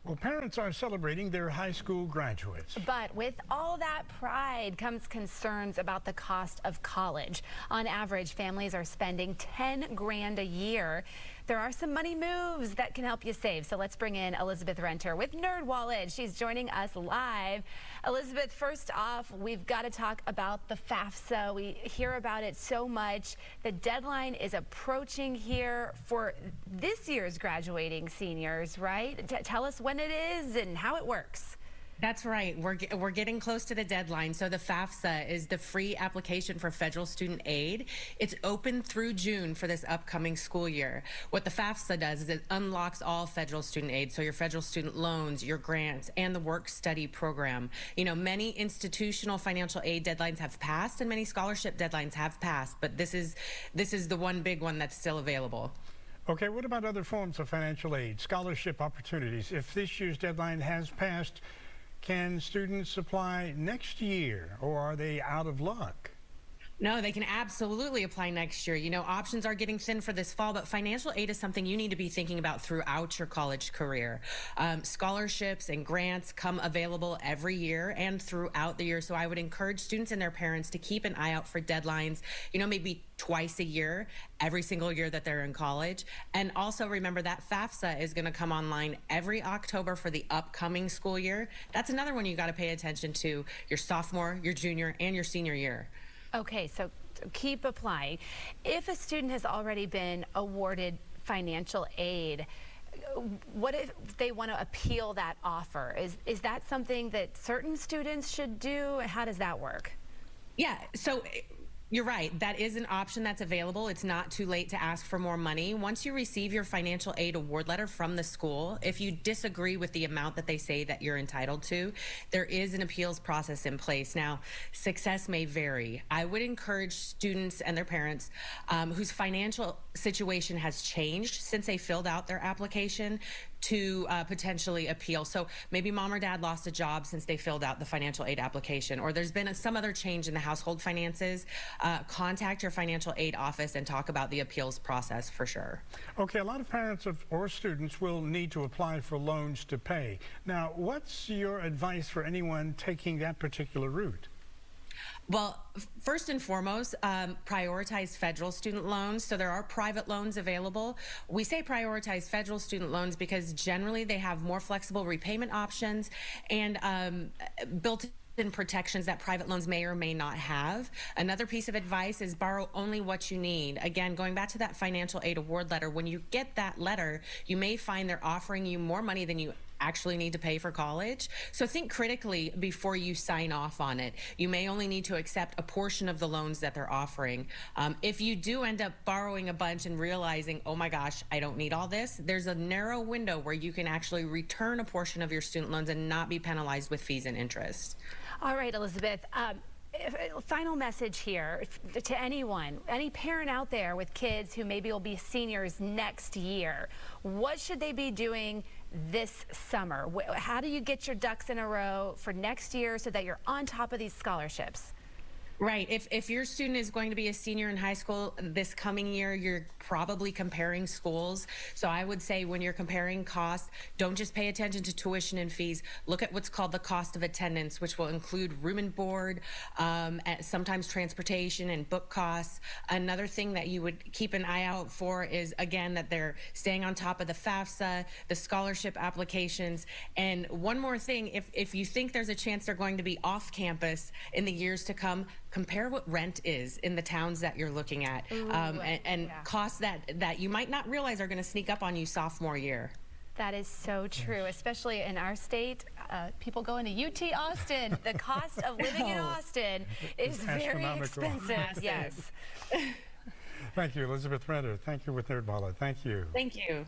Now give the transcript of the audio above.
Well, parents are celebrating their high school graduates. But with all that pride comes concerns about the cost of college. On average, families are spending 10 grand a year. There are some money moves that can help you save. So let's bring in Elizabeth Renter with NerdWallet. She's joining us live. Elizabeth, first off, we've got to talk about the FAFSA. We hear about it so much. The deadline is approaching here for this year's graduating seniors, right? Tell us when it is and how it works. That's right. We're getting close to the deadline. So the FAFSA is the free application for federal student aid. It's open through June for this upcoming school year. What the FAFSA does is it unlocks all federal student aid. So your federal student loans, your grants, and the work-study program. You know, many institutional financial aid deadlines have passed and many scholarship deadlines have passed, but this is the one big one that's still available. Okay, what about other forms of financial aid, scholarship opportunities? If this year's deadline has passed, can students apply next year, or are they out of luck? No, they can absolutely apply next year. You know, options are getting thin for this fall, but financial aid is something you need to be thinking about throughout your college career. Scholarships and grants come available every year and throughout the year. So I would encourage students and their parents to keep an eye out for deadlines, you know, maybe twice a year, every single year that they're in college. And also remember that FAFSA is going to come online every October for the upcoming school year. That's another one you got to pay attention to your sophomore, your junior, and your senior year. Okay, so keep applying. If a student has already been awarded financial aid, what if they want to appeal that offer? Is that something that certain students should do? How does that work? Yeah, so you're right. That is an option that's available. It's not too late to ask for more money. Once you receive your financial aid award letter from the school, if you disagree with the amount that they say that you're entitled to, there is an appeals process in place. Now, success may vary. I would encourage students and their parents whose financial situation has changed since they filled out their application to potentially appeal. So maybe mom or dad lost a job since they filled out the financial aid application, or there's been some other change in the household finances. Contact your financial aid office and talk about the appeals process for sure. Okay, a lot of parents or students will need to apply for loans to pay. Now, what's your advice for anyone taking that particular route? Well, first and foremost, prioritize federal student loans. So there are private loans available. We say prioritize federal student loans because generally they have more flexible repayment options and built-in protections that private loans may or may not have. Another piece of advice is borrow only what you need. Again, going back to that financial aid award letter, when you get that letter, you may find they're offering you more money than you actually need to pay for college. So think critically before you sign off on it. You may only need to accept a portion of the loans that they're offering. If you do end up borrowing a bunch and realizing, oh my gosh, I don't need all this, there's a narrow window where you can actually return a portion of your student loans and not be penalized with fees and interest. All right, Elizabeth. Final message here to anyone, any parent out there with kids who maybe will be seniors next year. What should they be doing this summer? How do you get your ducks in a row for next year so that you're on top of these scholarships? Right. If your student is going to be a senior in high school this coming year, you're probably comparing schools. So I would say when you're comparing costs, don't just pay attention to tuition and fees. Look at what's called the cost of attendance, which will include room and board, sometimes transportation and book costs. Another thing that you would keep an eye out for is, again, that they're staying on top of the FAFSA, the scholarship applications. And one more thing, if you think there's a chance they're going to be off campus in the years to come, compare what rent is in the towns that you're looking at. Ooh, and costs that you might not realize are going to sneak up on you sophomore year. That is so true, especially in our state. People going to UT Austin. The cost of living in Austin is very expensive. Yes. Thank you, Elizabeth Renter. Thank you with NerdWallet. Thank you. Thank you.